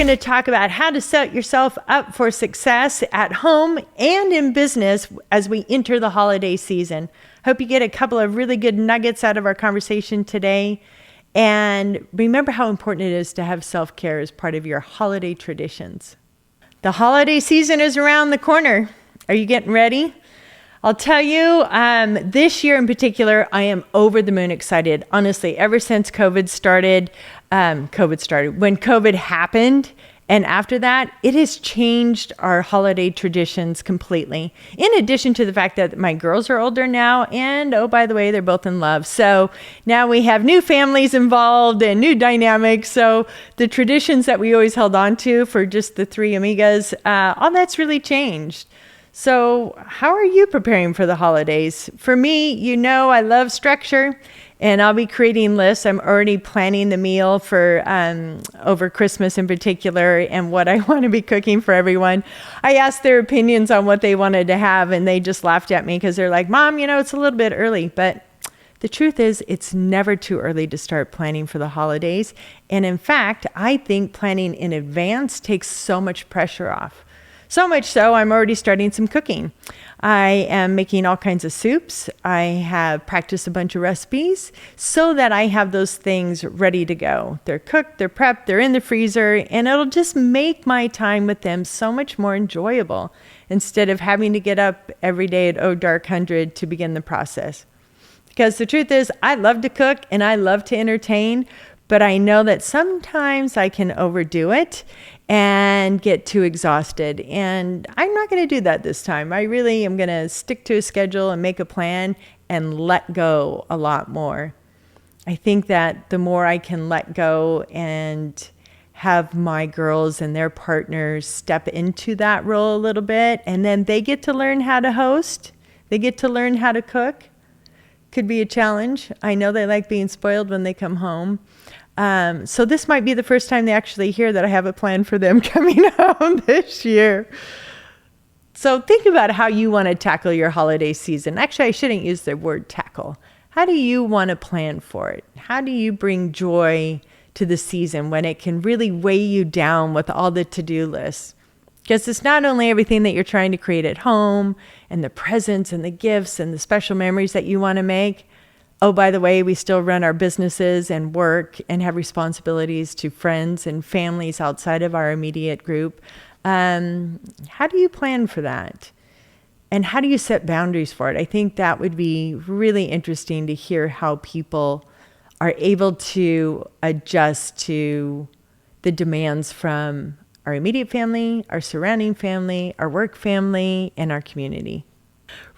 going to talk about how to set yourself up for success at home and in business as we enter the holiday season. Hope you get a couple of really good nuggets out of our conversation today. And remember how important it is to have self-care as part of your holiday traditions. The holiday season is around the corner. Are you getting ready? I'll tell you, this year in particular, I am over the moon excited. Honestly, ever since when COVID happened, and after that, it has changed our holiday traditions completely. In addition to the fact that my girls are older now, and oh, by the way, they're both in love. So now we have new families involved and new dynamics. So the traditions that we always held on to for just the three amigas, all that's really changed. So how are you preparing for the holidays? For me, you know, I love structure and I'll be creating lists. I'm already planning the meal for over Christmas in particular and what I want to be cooking for everyone. I asked their opinions on what they wanted to have and they just laughed at me because they're like, Mom, you know, it's a little bit early. But the truth is it's never too early to start planning for the holidays. And in fact, I think planning in advance takes so much pressure off. So much so, I'm already starting some cooking. I am making all kinds of soups. I have practiced a bunch of recipes so that I have those things ready to go. They're cooked, they're prepped, they're in the freezer, and it'll just make my time with them so much more enjoyable instead of having to get up every day at dark 100 to begin the process. Because the truth is, I love to cook and I love to entertain, but I know that sometimes I can overdo it and get too exhausted. And I'm not going to do that this time. I really am going to stick to a schedule and make a plan and let go a lot more. I think that the more I can let go and have my girls and their partners step into that role a little bit, and then they get to learn how to host, they get to learn how to cook. Could be a challenge. I know they like being spoiled when they come home. So this might be the first time they actually hear that I have a plan for them coming home this year. So think about how you want to tackle your holiday season. Actually, I shouldn't use the word tackle. How do you want to plan for it? How do you bring joy to the season when it can really weigh you down with all the to-do lists? Because it's not only everything that you're trying to create at home and the presents and the gifts and the special memories that you want to make. Oh, by the way, we still run our businesses and work and have responsibilities to friends and families outside of our immediate group. How do you plan for that? And how do you set boundaries for it? I think that would be really interesting to hear how people are able to adjust to the demands from our immediate family, our surrounding family, our work family, and our community.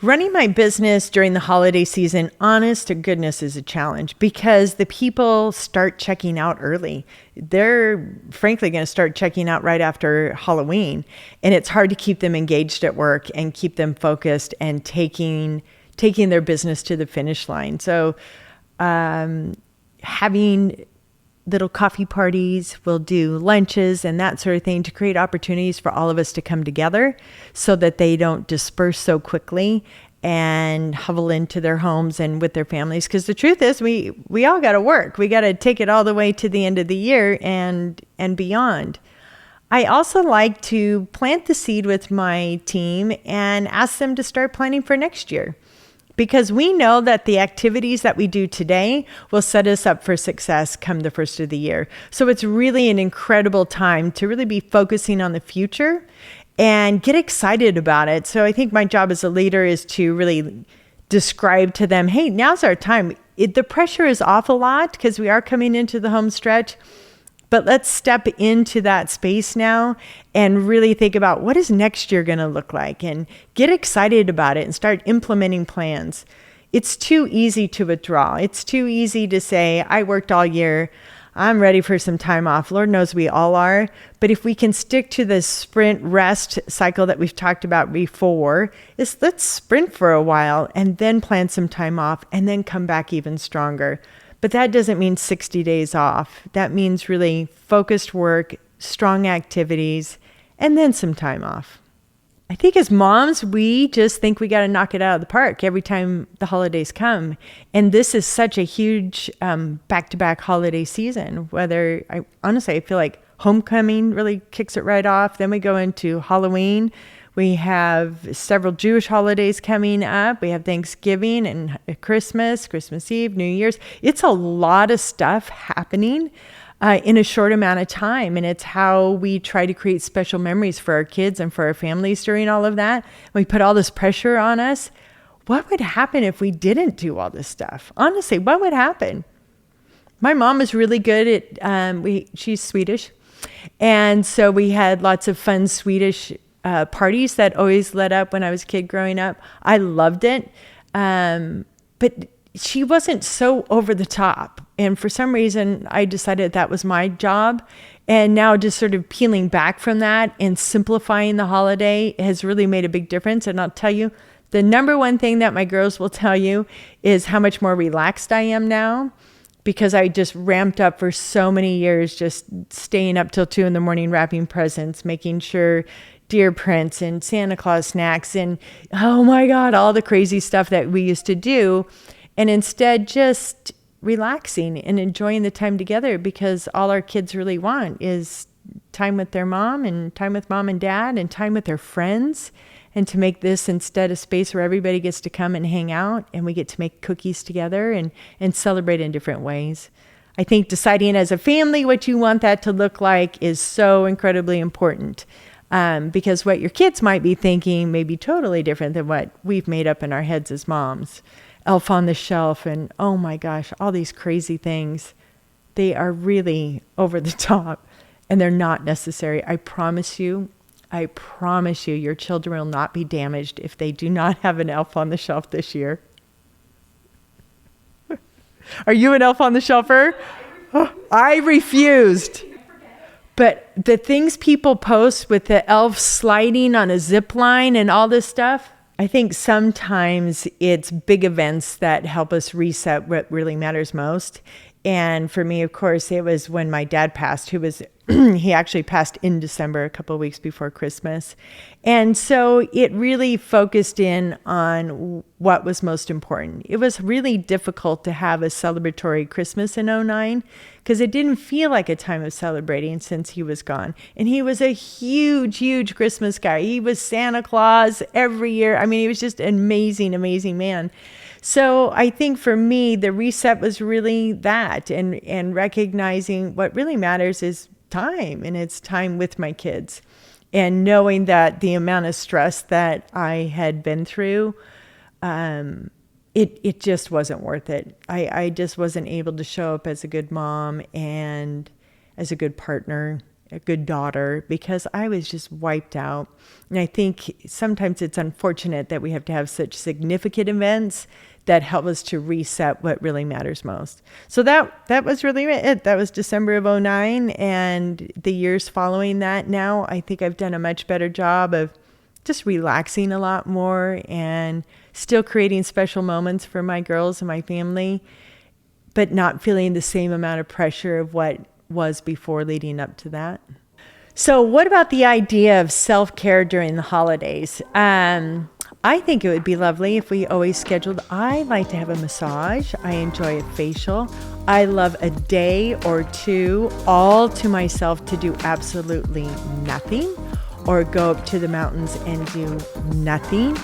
Running my business during the holiday season, honest to goodness, is a challenge because the people start checking out early. They're frankly going to start checking out right after Halloween, and it's hard to keep them engaged at work and keep them focused and taking their business to the finish line. So having little coffee parties, we'll do lunches and that sort of thing to create opportunities for all of us to come together so that they don't disperse so quickly and huddle into their homes and with their families. Because the truth is we all got to work. We got to take it all the way to the end of the year and beyond. I also like to plant the seed with my team and ask them to start planning for next year. Because we know that the activities that we do today will set us up for success come the first of the year. So it's really an incredible time to really be focusing on the future and get excited about it. So I think my job as a leader is to really describe to them, hey, now's our time. The pressure is off a lot because we are coming into the home stretch. But let's step into that space now and really think about what is next year going to look like and get excited about it and start implementing plans. It's too easy to withdraw. It's too easy to say, I worked all year. I'm ready for some time off. Lord knows we all are. But if we can stick to the sprint rest cycle that we've talked about before, let's sprint for a while and then plan some time off and then come back even stronger. But that doesn't mean 60 days off. That means really focused work, strong activities, and then some time off. I think as moms, we just think we got to knock it out of the park every time the holidays come. And this is such a huge back-to-back holiday season, I feel like Homecoming really kicks it right off. Then we go into Halloween. We have several Jewish holidays coming up. We have Thanksgiving and Christmas Eve, New Year's. It's a lot of stuff happening in a short amount of time. And it's how we try to create special memories for our kids and for our families during all of that. We put all this pressure on us. What would happen if we didn't do all this stuff? Honestly, what would happen? My mom is really good at, she's Swedish. And so we had lots of fun Swedish parties that always lit up when I was a kid growing up. I loved it. But she wasn't so over the top. And for some reason, I decided that was my job. And now just sort of peeling back from that and simplifying the holiday has really made a big difference. And I'll tell you, the number one thing that my girls will tell you is how much more relaxed I am now, because I just ramped up for so many years, just staying up till 2 a.m. wrapping presents, making sure deer prints and Santa Claus snacks and, oh my God, all the crazy stuff that we used to do. And instead just relaxing and enjoying the time together, because all our kids really want is time with their mom and time with mom and dad and time with their friends. And to make this instead a space where everybody gets to come and hang out and we get to make cookies together and celebrate in different ways. I think deciding as a family what you want that to look like is so incredibly important, because what your kids might be thinking may be totally different than what we've made up in our heads as moms. Elf on the Shelf and, oh my gosh, all these crazy things. They are really over the top and they're not necessary. I promise you, your children will not be damaged if they do not have an Elf on the Shelf this year. Are you an Elf on the Shelfer? Oh, I refused. But the things people post with the elf sliding on a zip line and all this stuff, I think sometimes it's big events that help us reset what really matters most. And for me, of course, it was when my dad passed, he actually passed in December, a couple of weeks before Christmas. And so it really focused in on what was most important. It was really difficult to have a celebratory Christmas in 2009 because it didn't feel like a time of celebrating since he was gone. And he was a huge, huge Christmas guy. He was Santa Claus every year. I mean, he was just an amazing, amazing man. So I think for me, the reset was really that, and recognizing what really matters is time, and it's time with my kids, and knowing that the amount of stress that I had been through, it just wasn't worth it. I just wasn't able to show up as a good mom and as a good partner, a good daughter, because I was just wiped out. And I think sometimes it's unfortunate that we have to have such significant events that help us to reset what really matters most. So that was really it. That was December of 2009, and the years following that. Now I think I've done a much better job of just relaxing a lot more and still creating special moments for my girls and my family, but not feeling the same amount of pressure of what was before leading up to that. So what about the idea of self-care during the holidays? I think it would be lovely if we always scheduled. I like to have a massage. I enjoy a facial. I love a day or two all to myself to do absolutely nothing, or go up to the mountains and do nothing.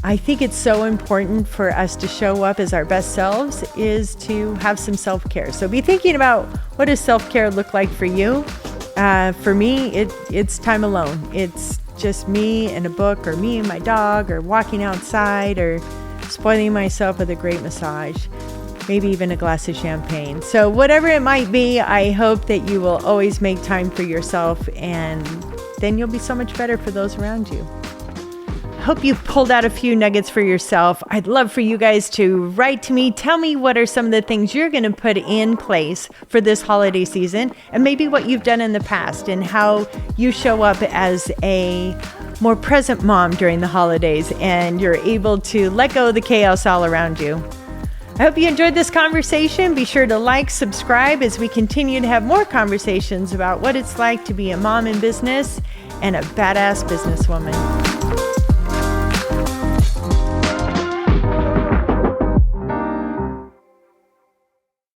I think it's so important for us to show up as our best selves is to have some self-care. So be thinking about, what does self-care look like for you? For me, it's time alone. It's just me and a book, or me and my dog, or walking outside, or spoiling myself with a great massage, maybe even a glass of champagne. So whatever it might be, I hope that you will always make time for yourself, and then you'll be so much better for those around you. Hope you pulled out a few nuggets for yourself. I'd love for you guys to write to me. Tell me what are some of the things you're going to put in place for this holiday season, and maybe what you've done in the past, and how you show up as a more present mom during the holidays, and you're able to let go of the chaos all around you. I hope you enjoyed this conversation. Be sure to like, subscribe as we continue to have more conversations about what it's like to be a mom in business and a badass businesswoman.